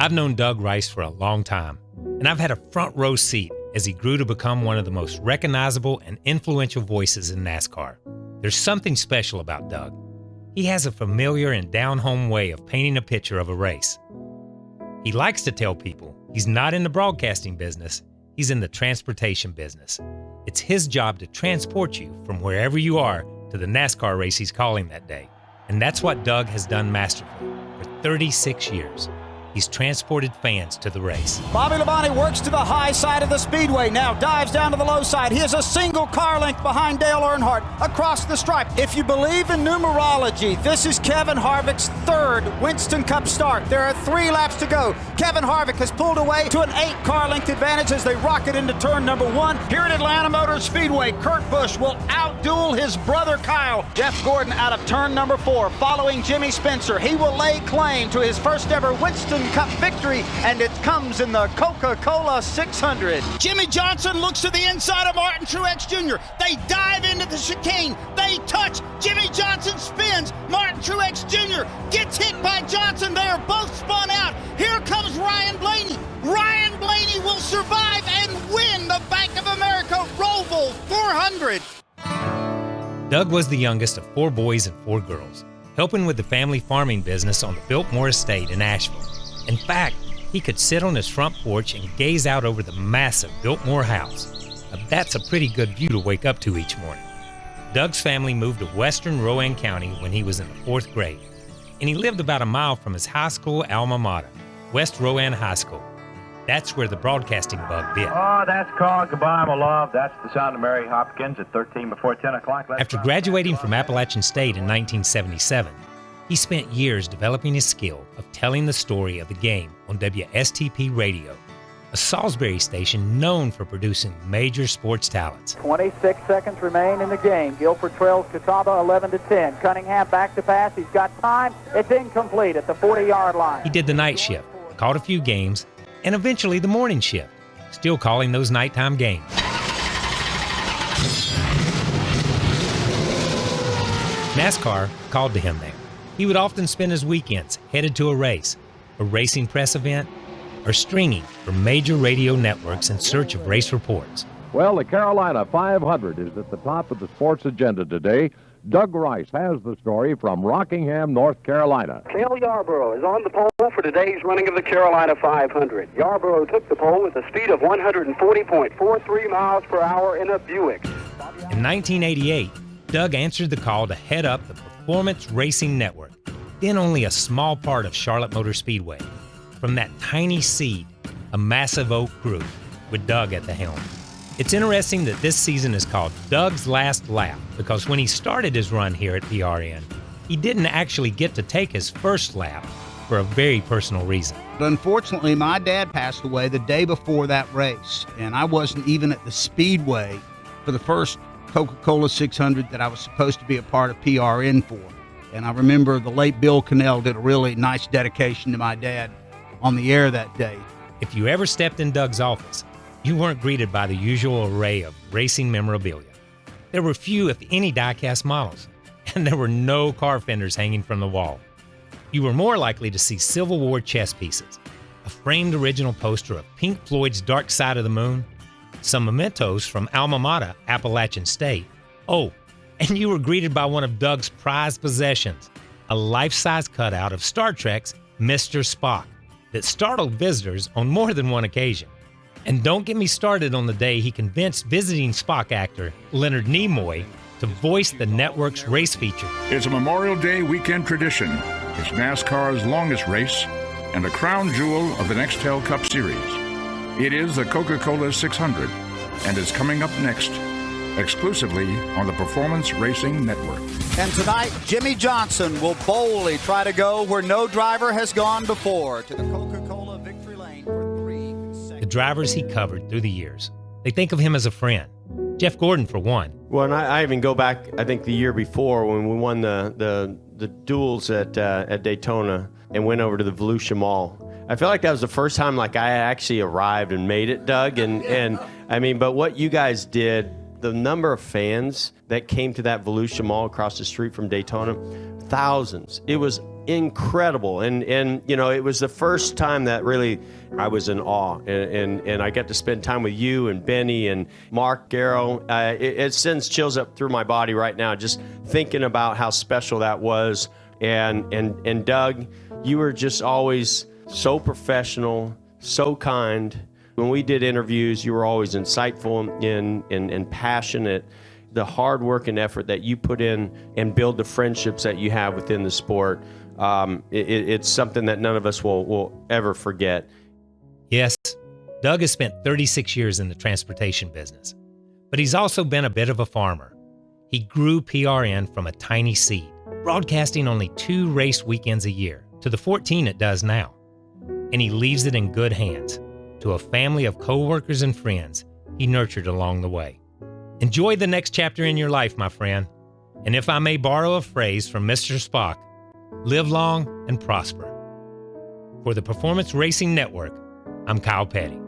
I've known Doug Rice for a long time, and I've had a front row seat as he grew to become one of the most recognizable and influential voices in NASCAR. There's something special about Doug. He has a familiar and down-home way of painting a picture of a race. He likes to tell people he's not in the broadcasting business, he's in the transportation business. It's his job to transport you from wherever you are to the NASCAR race he's calling that day. And that's what Doug has done masterfully for 36 years. He's transported fans to the race. Bobby Labonte works to the high side of the speedway, now dives down to the low side. He is a single car length behind Dale Earnhardt across the stripe. If you believe in numerology, this is Kevin Harvick's third Winston Cup start. There are 3 laps to go. Kevin Harvick has pulled away to an 8 car length advantage as they rocket into turn number 1. Here at Atlanta Motor Speedway, Kurt Busch will outduel his brother Kyle. Jeff Gordon out of turn number 4, following Jimmy Spencer. He will lay claim to his first ever Winston Cup victory, and it comes in the Coca-Cola 600. Jimmy Johnson looks to the inside of Martin Truex Jr. They dive into the chicane. They touch. Jimmy Johnson spins. Martin Truex Jr. gets hit by Johnson. They are both spun out. Here comes Ryan Blaney. Ryan Blaney will survive and win the Bank of America Roval 400. Doug was the youngest of 4 boys and 4 girls, helping with the family farming business on the Biltmore Estate in Asheville. In fact, he could sit on his front porch and gaze out over the massive Biltmore house. Now, that's a pretty good view to wake up to each morning. Doug's family moved to western Rowan County when he was in the 4th grade, and he lived about a mile from his high school alma mater, West Rowan High School. That's where the broadcasting bug bit. Oh, that's called Goodbye, My Love. That's the sound of Mary Hopkins at 13 before 10 o'clock. After graduating from Appalachian State in 1977, he spent years developing his skill of telling the story of the game on WSTP Radio, a Salisbury station known for producing major sports talents. 26 seconds remain in the game. Guilford trails Catawba 11-10. Cunningham back to pass. He's got time. It's incomplete at the 40-yard line. He did the night shift, called a few games, and eventually the morning shift, still calling those nighttime games. NASCAR called to him there. He would often spend his weekends headed to a race, a racing press event, or stringing for major radio networks in search of race reports. Well, the Carolina 500 is at the top of the sports agenda today. Doug Rice has the story from Rockingham, North Carolina. Cale Yarborough is on the pole for today's running of the Carolina 500. Yarborough took the pole with a speed of 140.43 miles per hour in a Buick. In 1988, Doug answered the call to head up the Performance Racing Network, then only a small part of Charlotte Motor Speedway. From that tiny seed, a massive oak grew, with Doug at the helm. It's interesting that this season is called Doug's Last Lap, because when he started his run here at PRN, he didn't actually get to take his first lap for a very personal reason. Unfortunately, my dad passed away the day before that race, and I wasn't even at the Speedway for the first Coca-Cola 600 that I was supposed to be a part of PRN for. And I remember the late Bill Cannell did a really nice dedication to my dad on the air that day. If you ever stepped in Doug's office, you weren't greeted by the usual array of racing memorabilia. There were few, if any, die-cast models, and there were no car fenders hanging from the wall. You were more likely to see Civil War chess pieces, a framed original poster of Pink Floyd's Dark Side of the Moon, some mementos from alma mater, Appalachian State. Oh, and you were greeted by one of Doug's prized possessions, a life-size cutout of Star Trek's Mr. Spock that startled visitors on more than one occasion. And don't get me started on the day he convinced visiting Spock actor Leonard Nimoy to voice the network's race feature. It's a Memorial Day weekend tradition. It's NASCAR's longest race and a crown jewel of the Nextel Cup Series. It is the Coca-Cola 600 and is coming up next, exclusively on the Performance Racing Network. And tonight, Jimmy Johnson will boldly try to go where no driver has gone before, to the Coca-Cola victory lane for 3 consecutive. The drivers he covered through the years, they think of him as a friend. Jeff Gordon, for one. Well, and I even go back, I think, the year before when we won the duels at Daytona and went over to the Volusia Mall. I feel like that was the first time like I actually arrived and made it, Doug. And I mean, but what you guys did, the number of fans that came to that Volusia Mall across the street from Daytona, thousands. It was incredible. And it was the first time that really I was in awe. And I got to spend time with you and Benny and Mark Garrow. It sends chills up through my body right now, just thinking about how special that was. And Doug, you were just always so professional, so kind. When we did interviews, you were always insightful and passionate. The hard work and effort that you put in and build the friendships that you have within the sport, it's something that none of us will ever forget. Yes, Doug has spent 36 years in the transportation business, but he's also been a bit of a farmer. He grew PRN from a tiny seed, broadcasting only 2 race weekends a year to the 14 it does now. And he leaves it in good hands to a family of co-workers and friends he nurtured along the way. Enjoy the next chapter in your life, my friend. And if I may borrow a phrase from Mr. Spock, live long and prosper. For the Performance Racing Network, I'm Kyle Petty.